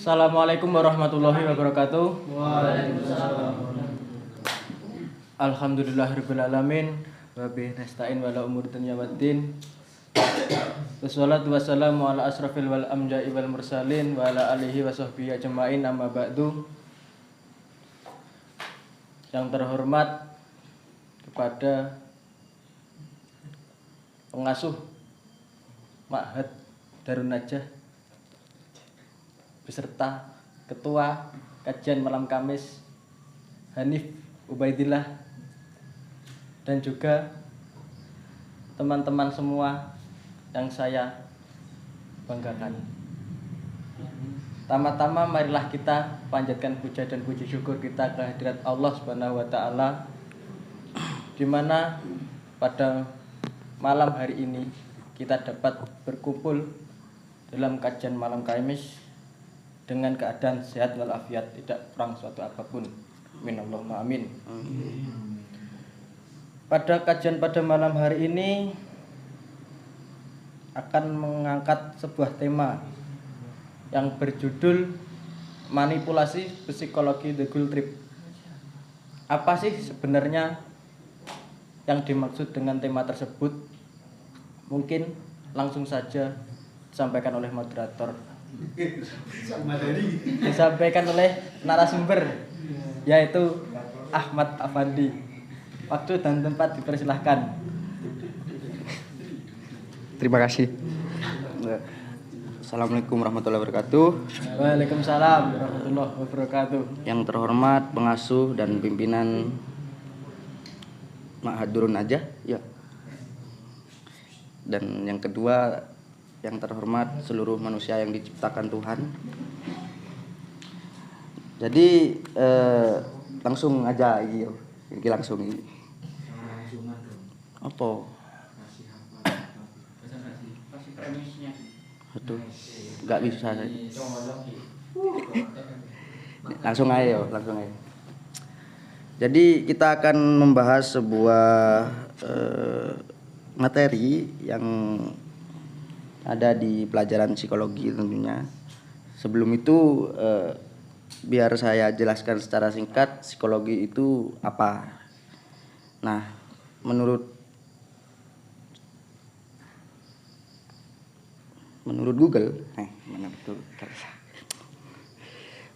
Assalamualaikum warahmatullahi wabarakatuh. Waalaikumsalam. Alhamdulillahirabbil alamin wa bihi nasta'in wa la umuri dunya waddin. Wassalatu wassalamu ala asrafil wal amja'i wal mursalin wa ala alihi wa sahbihi ajma'in, amma ba'du. Yang terhormat kepada pengasuh Ma'had Darun Najah beserta ketua kajian malam Kamis Hanif Ubaidillah, dan juga teman-teman semua yang saya banggakan. Tama-tama marilah kita panjatkan puja dan puji syukur kita ke hadirat Allah Subhanahu wa taala, di mana pada malam hari ini kita dapat berkumpul dalam kajian malam Kamis dengan keadaan sehat walafiat, tidak kurang suatu apapun. Minallahumma amin. Pada kajian pada malam hari ini akan mengangkat sebuah tema yang berjudul manipulasi psikologi The Gold Trip. Apa sih sebenarnya yang dimaksud dengan tema tersebut? Mungkin langsung saja disampaikan oleh moderator, disampaikan oleh narasumber, yaitu Ahmad Afandi. Waktu dan tempat dipersilahkan. Terima kasih. Assalamualaikum warahmatullahi wabarakatuh. Waalaikumsalam warahmatullahi wabarakatuh. Yang terhormat pengasuh dan pimpinan Ma'had Darun Najah, ya. Dan yang kedua, yang terhormat seluruh manusia yang diciptakan Tuhan. Jadi langsung aja ini langsung ini. Apa? Aduh, nggak bisa saya. Langsung aja. Jadi kita akan membahas sebuah materi yang ada di pelajaran psikologi tentunya. Sebelum itu biar saya jelaskan secara singkat psikologi itu apa. Nah, menurut Google, mana betul?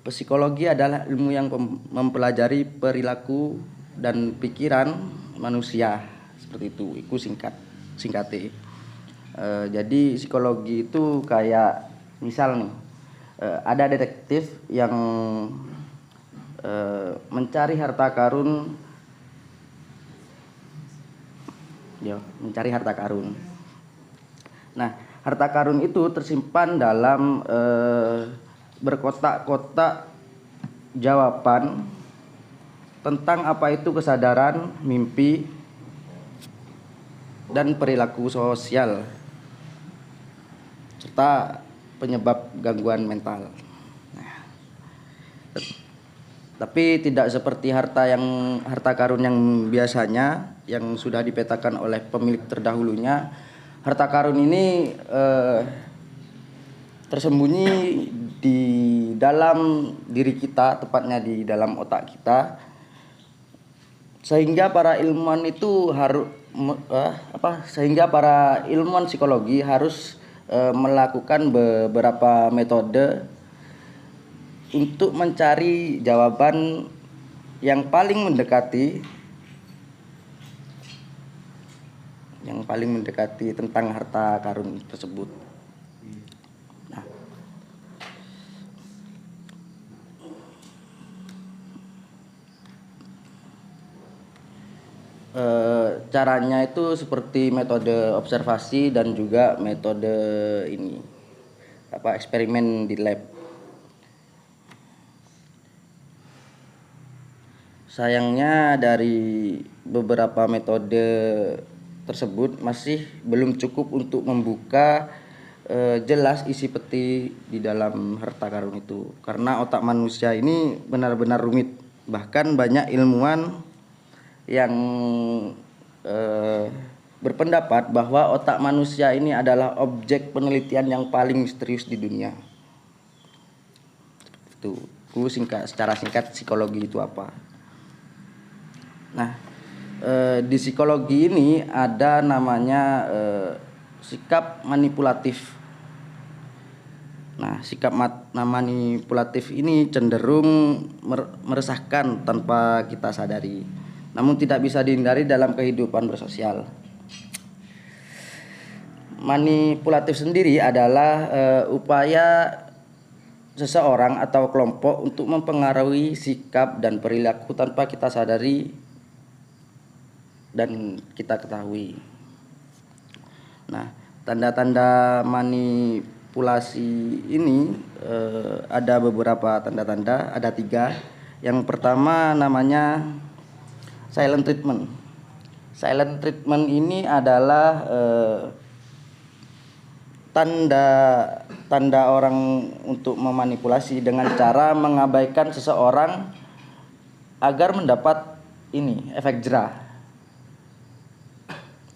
Psikologi adalah ilmu yang mempelajari perilaku dan pikiran manusia, seperti itu. Itu singkatnya. Jadi psikologi itu kayak misal nih, ada detektif yang mencari harta karun, mencari harta karun. Nah, harta karun itu tersimpan dalam berkotak-kotak jawaban tentang apa itu kesadaran, mimpi, dan perilaku sosial, serta penyebab gangguan mental. Nah, tapi tidak seperti harta karun yang biasanya yang sudah dipetakan oleh pemilik terdahulunya. Harta karun ini tersembunyi di dalam diri kita, tepatnya di dalam otak kita, sehingga para ilmuwan psikologi harus melakukan beberapa metode untuk mencari jawaban yang paling mendekati tentang harta karun tersebut. Nah, caranya itu seperti metode observasi dan juga metode eksperimen di lab. Sayangnya dari beberapa metode tersebut masih belum cukup untuk membuka jelas isi peti di dalam harta karun itu, karena otak manusia ini benar-benar rumit. Bahkan banyak ilmuwan yang berpendapat bahwa otak manusia ini adalah objek penelitian yang paling misterius di dunia. Itu secara singkat psikologi itu apa. Nah, di psikologi ini ada namanya sikap manipulatif. Nah, sikap manipulatif ini cenderung meresahkan tanpa kita sadari, namun tidak bisa dihindari dalam kehidupan bersosial. Manipulatif sendiri adalah upaya seseorang atau kelompok untuk mempengaruhi sikap dan perilaku tanpa kita sadari dan kita ketahui. Nah, tanda-tanda manipulasi ini ada beberapa tanda-tanda, ada 3. Yang pertama namanya silent treatment. Silent treatment ini adalah tanda orang untuk memanipulasi dengan cara mengabaikan seseorang agar mendapat efek jerah.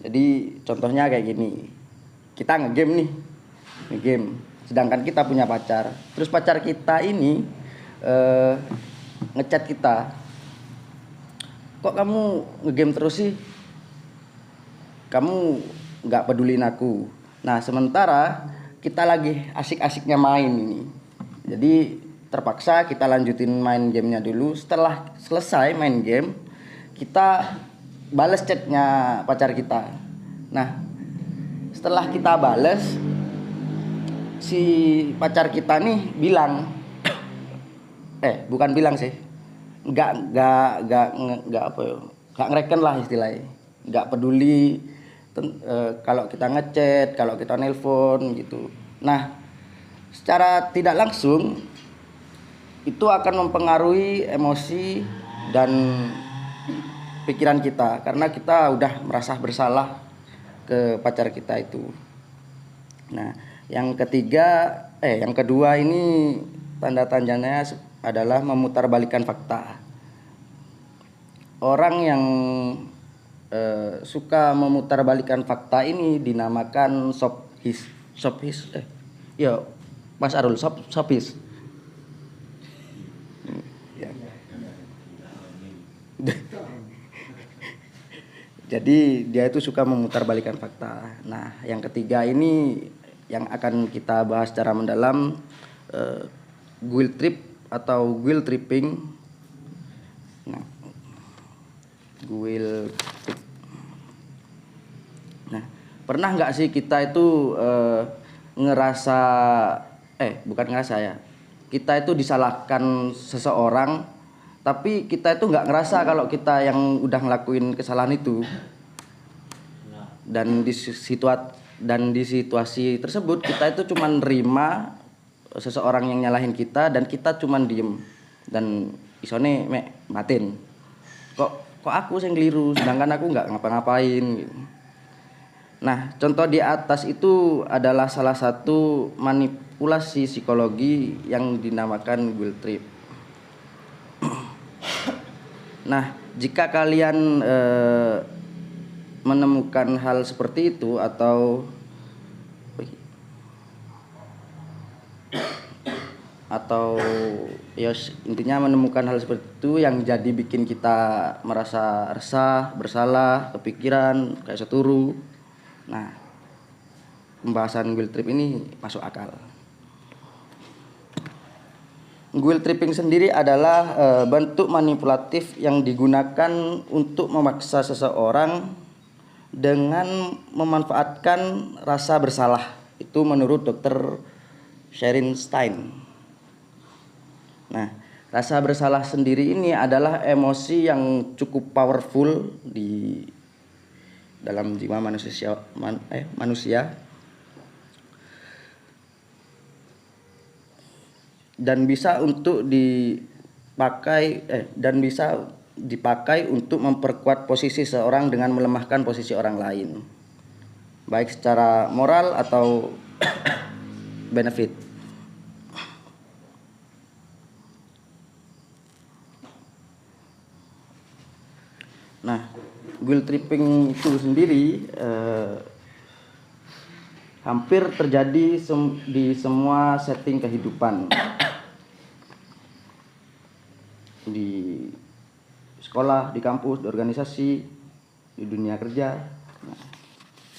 Jadi contohnya kayak gini, kita ngegame, sedangkan kita punya pacar, terus pacar kita ini ngechat kita, kok kamu ngegame terus sih, kamu nggak pedulin aku. Nah, sementara kita lagi asik-asiknya main ini. Jadi terpaksa kita lanjutin main gamenya dulu. Setelah selesai main game, kita balas chatnya pacar kita. Nah, setelah kita balas, si pacar kita nih bilang, bukan bilang sih, nggak ngereken lah istilahnya, nggak peduli kalau kita ngechat, kalau kita nelpon gitu. Nah, secara tidak langsung itu akan mempengaruhi emosi dan pikiran kita karena kita udah merasa bersalah ke pacar kita itu. Nah, yang kedua ini tanda-tandanya adalah memutarbalikkan fakta. Orang yang suka memutarbalikkan fakta ini dinamakan sophis. Mas Arul, sophis. Jadi dia itu suka memutarbalikkan fakta. Nah, yang ketiga ini yang akan kita bahas secara mendalam, guilt trip atau guilt tripping. Nah, guilt trip. Nah, pernah nggak sih kita itu kita itu disalahkan seseorang, tapi kita itu nggak ngerasa kalau kita yang udah ngelakuin kesalahan itu. Dan di situasi tersebut kita itu cuma nerima seseorang yang nyalahin kita dan kita cuma diem dan isone batin. Kok aku yang keliru sedangkan aku nggak ngapa-ngapain gitu. Nah, contoh di atas itu adalah salah satu manipulasi psikologi yang dinamakan guilt trip. Nah, jika kalian menemukan hal seperti itu atau ya intinya menemukan hal seperti itu yang jadi bikin kita merasa resah, bersalah, kepikiran, kayak seturu. Nah, pembahasan guilt trip ini masuk akal. Guilt tripping sendiri adalah bentuk manipulatif yang digunakan untuk memaksa seseorang dengan memanfaatkan rasa bersalah. Itu menurut Dr. Sherin Stein. Nah, rasa bersalah sendiri ini adalah emosi yang cukup powerful di dalam jiwa manusia dan bisa dipakai untuk memperkuat posisi seorang dengan melemahkan posisi orang lain, baik secara moral atau benefit. Nah, guilt tripping itu sendiri hampir terjadi di semua setting kehidupan. sekolah, di kampus, di organisasi, di dunia kerja. Nah,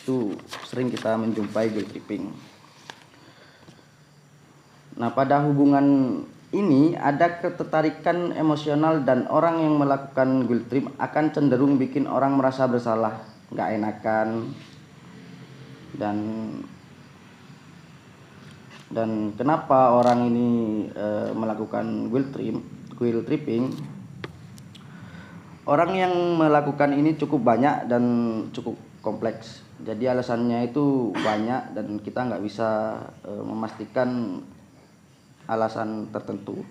itu sering kita menjumpai guilt tripping. Nah, pada hubungan ini ada ketertarikan emosional dan orang yang melakukan guilt trip akan cenderung bikin orang merasa bersalah, nggak enakan. Dan kenapa orang ini melakukan guilt tripping? Orang yang melakukan ini cukup banyak dan cukup kompleks. Jadi alasannya itu banyak dan kita nggak bisa memastikan alasan tertentu.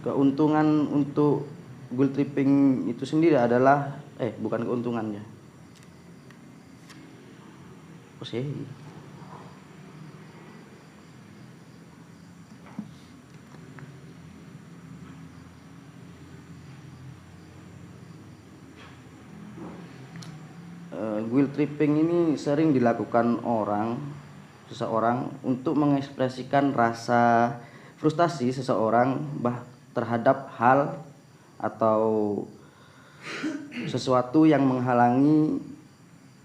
Keuntungan untuk guilt tripping itu sendiri adalah bukan keuntungannya. Apa sih? Guilt tripping ini sering dilakukan seseorang untuk mengekspresikan rasa frustasi seseorang terhadap hal atau sesuatu yang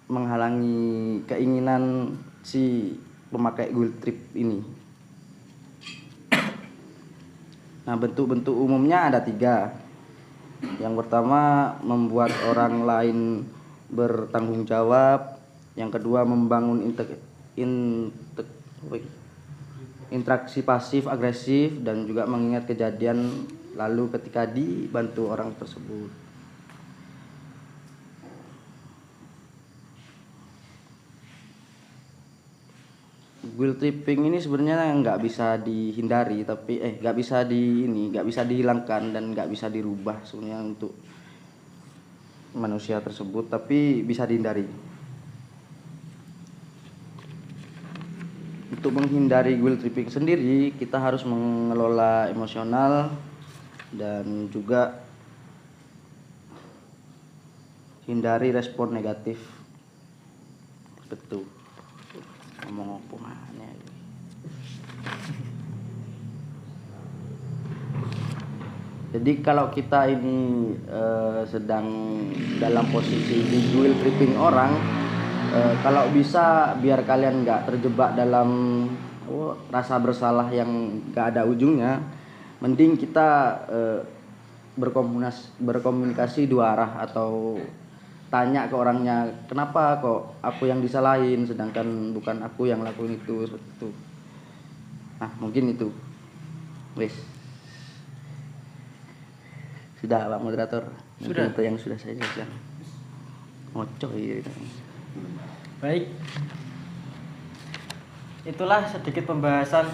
menghalangi keinginan si pemakai guilt trip ini. Nah, bentuk-bentuk umumnya ada 3. Yang pertama, membuat orang lain bertanggung jawab. Yang kedua, membangun interaksi pasif agresif dan juga mengingat kejadian lalu ketika dibantu orang tersebut. Guilt tripping ini sebenarnya nggak bisa dihindari, tapi nggak bisa dihilangkan dan nggak bisa dirubah sebenarnya untuk manusia tersebut, tapi bisa dihindari. Untuk menghindari guilt tripping sendiri, kita harus mengelola emosional dan juga hindari respon negatif. Betul. Ngomong apa mana? Jadi kalau kita ini sedang dalam posisi di guilt tripping orang, kalau bisa biar kalian nggak terjebak dalam rasa bersalah yang nggak ada ujungnya, mending kita berkomunikasi 2 arah atau tanya ke orangnya, kenapa kok aku yang disalahin sedangkan bukan aku yang lakuin itu, seperti itu. Nah, mungkin itu. Wes. Sudah, Pak Moderator. Sudah. Itu yang sudah saya jelaskan. Ngocok gitu. Baik. Itulah sedikit pembahasan